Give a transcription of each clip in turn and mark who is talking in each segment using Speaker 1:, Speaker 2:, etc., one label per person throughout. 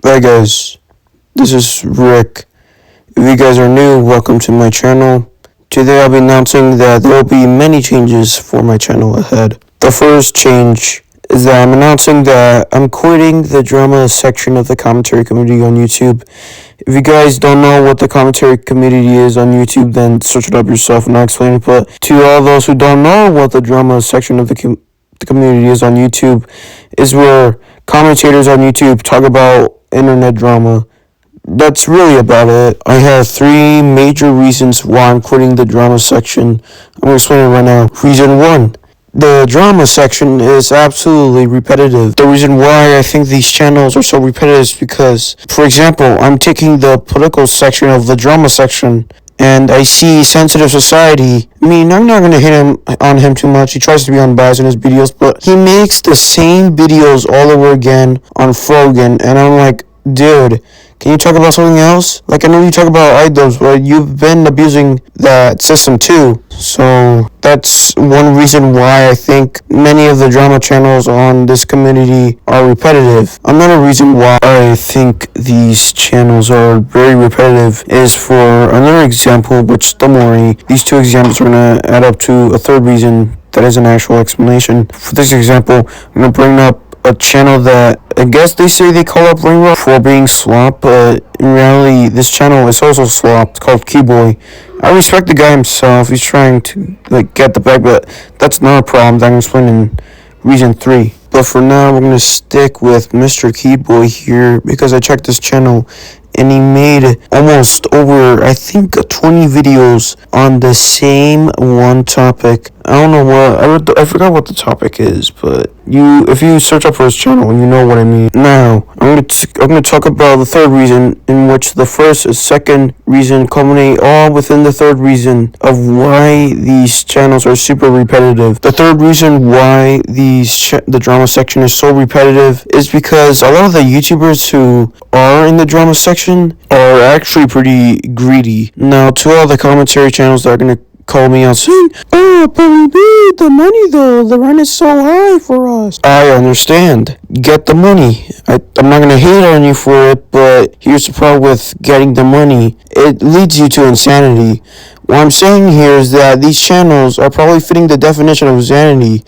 Speaker 1: Hi guys, this is Rick. If you guys are new, welcome to my channel. Today I'll be announcing that there will be many changes for my channel ahead. The first change is that I'm announcing that I'm quitting the drama section of the commentary community on YouTube. If you guys don't know what the commentary community is on YouTube, then search it up yourself and I'll explain it. But to all those who don't know what the drama section of the community is on YouTube, is where commentators on YouTube talk about internet drama. That's really about it. I have three major reasons why I'm quitting the drama section. I'm going to explain it right now. Reason 1. The drama section is absolutely repetitive. The reason why I think these channels are so repetitive is because, for example, I'm taking the political section of the drama section and I see Sensitive Society. I mean, I'm not going to hit on him too much. He tries to be unbiased in his videos, but he makes the same videos all over again on Frogan, and I'm like, dude, can you talk about something else? Like, I know you talk about iDubbbz, but you've been abusing that system too. So that's one reason why I think many of the drama channels on this community are repetitive. Another reason why I think these channels are very repetitive is for another example, which don't worry, these two examples are going to add up to a third reason that is an actual explanation. For this example, I'm going to bring up a channel that I guess they say they call up Ringrock for being slop, but in reality this channel is also slop. It's called Keyboy. I respect the guy himself. He's trying to get the bag, but that's not a problem that I'm explaining in reason 3. But for now we're gonna stick with Mr. Keyboy here because I checked this channel and he made almost over, I think, 20 videos on the same one topic. I don't know what, I forgot what the topic is, but if you search up for his channel, you know what I mean. Now, I'm gonna talk about the third reason, in which the first and second reason culminate all within the third reason of why these channels are super repetitive. The third reason why the drama section is so repetitive is because a lot of the YouTubers who are in the drama section are actually pretty greedy. Now, to all the commentary channels that are gonna call me out saying, "Oh, but we need the money though, the rent is so high for us." I understand. Get the money. I'm not gonna hate on you for it, but here's the problem with getting the money. It leads you to insanity. What I'm saying here is that these channels are probably fitting the definition of insanity,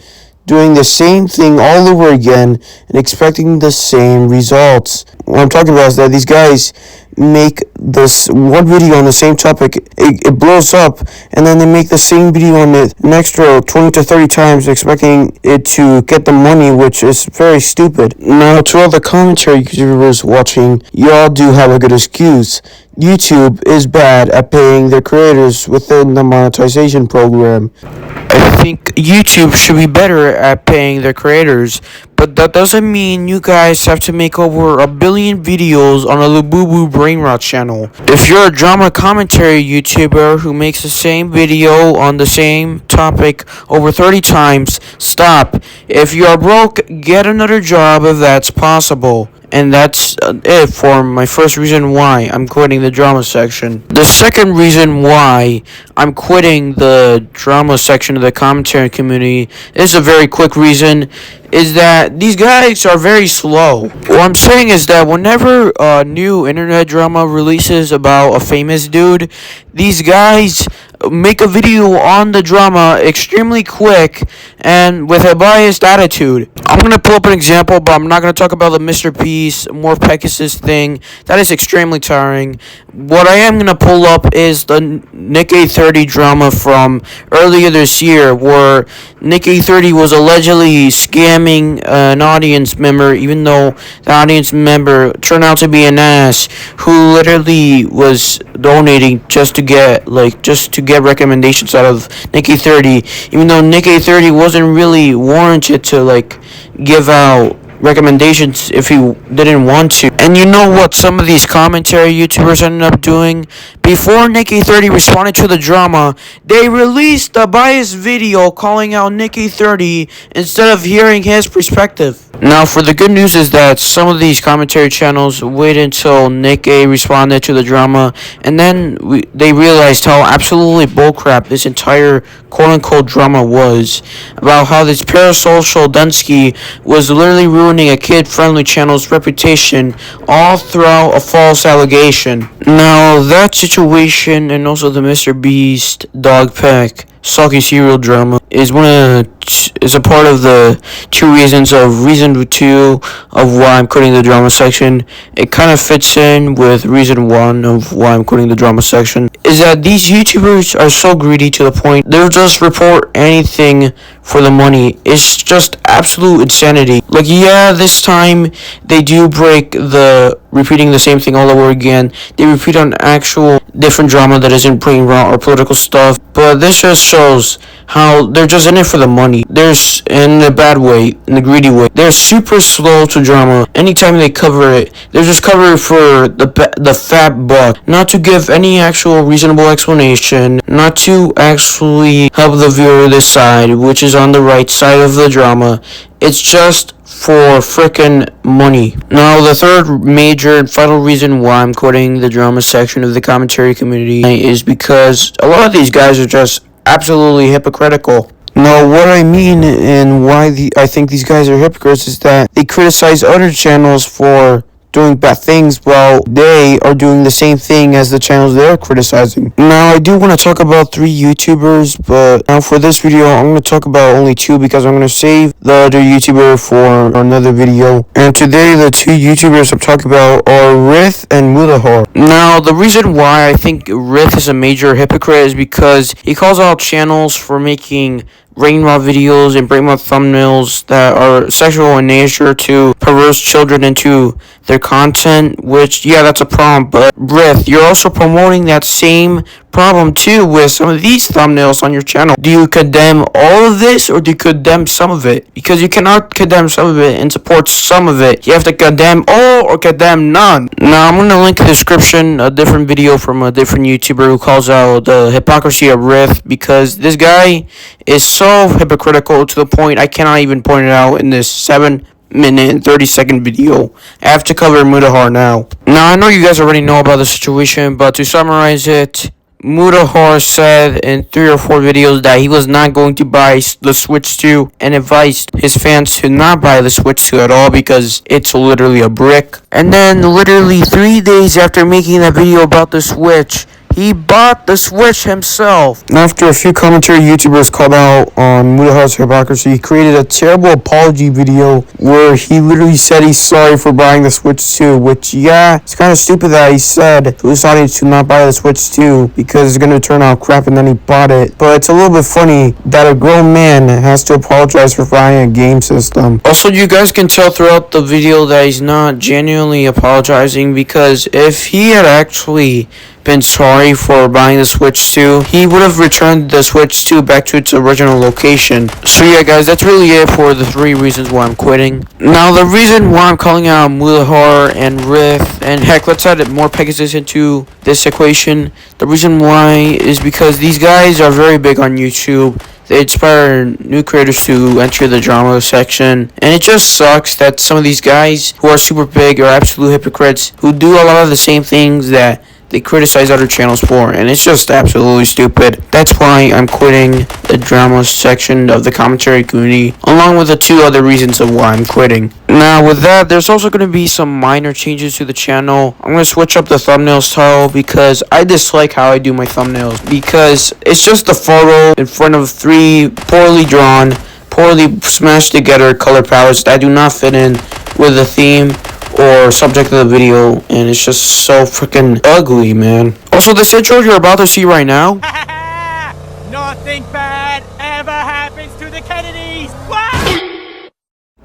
Speaker 1: doing the same thing all over again and expecting the same results. What I'm talking about is that these guys make this one video on the same topic, it blows up, and then they make the same video on it an extra 20 to 30 times expecting it to get the money, which is very stupid. Now, to all the commentary YouTubers watching, y'all do have a good excuse. YouTube is bad at paying their creators within the monetization program. I think YouTube should be better at paying their creators, but that doesn't mean you guys have to make over 1 billion videos on a Lububu Brainrot channel. If you're a drama commentary YouTuber who makes the same video on the same topic over 30 times, stop. If you are broke, get another job if that's possible. And that's it for my first reason why I'm quitting the drama section. The second reason why I'm quitting the drama section of the commentary community is a very quick reason, is that these guys are very slow. What I'm saying is that whenever a new internet drama releases about a famous dude, these guys make a video on the drama extremely quick and with a biased attitude. I'm going to pull up an example, but I'm not going to talk about the Mr. Peace, Morph Pegasus thing. That is extremely tiring. What I am going to pull up is the Nick A30 drama from earlier this year, where Nick A30 was allegedly scamming an audience member, even though the audience member turned out to be an ass who literally was donating just to get recommendations out of Nick A30, even though Nick A30 wasn't really warranted to give out recommendations if he didn't want to. And you know what some of these commentary YouTubers ended up doing? Before Nick A30 responded to the drama, they released a biased video calling out Nick A30 instead of hearing his perspective. Now, for the good news is that some of these commentary channels waited until Nick A responded to the drama, and then they realized how absolutely bullcrap this entire quote-unquote drama was, about how this parasocial Dunsky was literally ruining ruining a kid-friendly channel's reputation, all throughout a false allegation. Now, that situation and also the Mr. Beast Dog Pack Salty Cereal drama is a part of the reason two of why I'm quitting the drama section. It kind of fits in with reason one of why I'm quitting the drama section, is that these YouTubers are so greedy to the point they'll just report anything for the money. It's just absolute insanity. Like, yeah, this time they do break the repeating the same thing all over again. They repeat on actual different drama that isn't brain rot or political stuff, but this just shows how they're just in it for the money. There's, in a bad way, in a greedy way, they're super slow to drama. Anytime they cover it, they're just covering for the fat buck, not to give any actual reasonable explanation, not to actually help the viewer decide which is on the right side of the drama. It's just for frickin' money. Now, the third major and final reason why I'm quitting the drama section of the commentary community is because a lot of these guys are just absolutely hypocritical. Now, what I mean and why I think these guys are hypocrites is that they criticize other channels for doing bad things while they are doing the same thing as the channels they're criticizing. Now, I do want to talk about 3 YouTubers, but now for this video, I'm going to talk about only 2 because I'm going to save the other YouTuber for another video. And today, the 2 YouTubers I'm talking about are Rith and Mudahar. Now, the reason why I think Rith is a major hypocrite is because he calls out channels for making brain rot videos and brain rot thumbnails that are sexual in nature to perverse children into their content, which, yeah, that's a problem. But Rith, you're also promoting that same problem too with some of these thumbnails on your channel. Do you condemn all of this or do you condemn some of it? Because you cannot condemn some of it and support some of it. You have to condemn all or condemn none. Now, I'm going to link in the description a different video from a different YouTuber who calls out the hypocrisy of Rith, because this guy is so hypocritical to the point I cannot even point it out in this 7-minute and 30-second video. I have to cover Mudahar now. Now, I know you guys already know about the situation, but to summarize it, Mudahar said in 3 or 4 videos that he was not going to buy the Switch 2 and advised his fans to not buy the Switch 2 at all because it's literally a brick. And then literally 3 days after making that video about the Switch, he bought the Switch himself. After a few commentary YouTubers called out on Mudahar's hypocrisy, he created a terrible apology video where he literally said he's sorry for buying the Switch 2, which, yeah, it's kind of stupid that he said to his audience to not buy the Switch 2 because it's going to turn out crap and then he bought it. But it's a little bit funny that a grown man has to apologize for buying a game system. Also, you guys can tell throughout the video that he's not genuinely apologizing, because if he had actually been sorry for buying the Switch 2, he would have returned the Switch 2 back to its original location. So yeah, guys, that's really it for the 3 reasons why I'm quitting. Now, the reason why I'm calling out Mudahar and Rith, and heck, let's add more Pegasus into this equation. The reason why is because these guys are very big on YouTube. They inspire new creators to enter the drama section, and it just sucks that some of these guys who are super big are absolute hypocrites who do a lot of the same things that they criticize other channels for, and it's just absolutely stupid. That's why I'm quitting the drama section of the commentary community, along with the 2 other reasons of why I'm quitting. Now, with that, there's also going to be some minor changes to the channel. I'm going to switch up the thumbnail style because I dislike how I do my thumbnails, because it's just a photo in front of 3 poorly drawn, poorly smashed together color palettes that do not fit in with the theme or subject of the video, and it's just so freaking ugly, man. Also, this intro you're about to see right now,
Speaker 2: nothing bad ever happens to the Kennedys.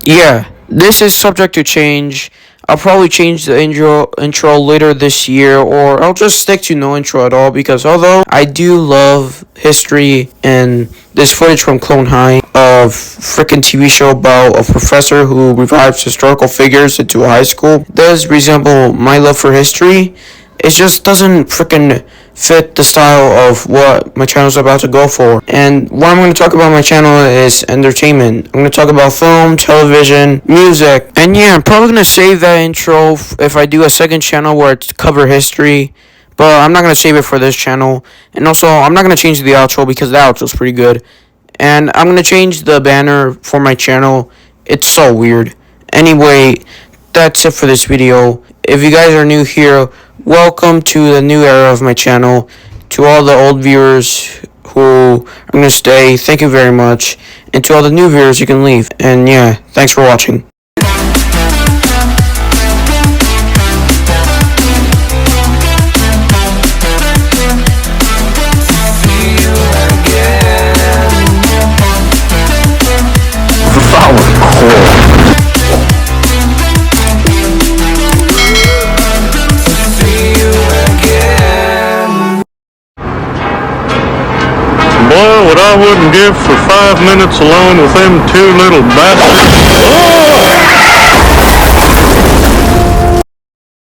Speaker 1: yeah, this is subject to change. I'll probably change the intro later this year, or I'll just stick to no intro at all, because although I do love history and this footage from Clone High of frickin' TV show about a professor who revives historical figures into a high school does resemble my love for history, it just doesn't frickin' fit the style of what my channel is about to go for. And what I'm going to talk about my channel is entertainment. I'm going to talk about film, television, music, and yeah, I'm probably going to save that intro if I do a second channel where it's cover history, but I'm not going to save it for this channel. And also, I'm not going to change the outro because the outro is pretty good. And I'm going to change the banner for my channel. It's so weird. Anyway, that's it for this video. If you guys are new here, welcome to the new era of my channel. To all the old viewers who are going to stay, thank you very much. And to all the new viewers, you can leave. And yeah, thanks for watching.
Speaker 3: Boy, what I wouldn't give for 5 minutes alone with them two little bastards.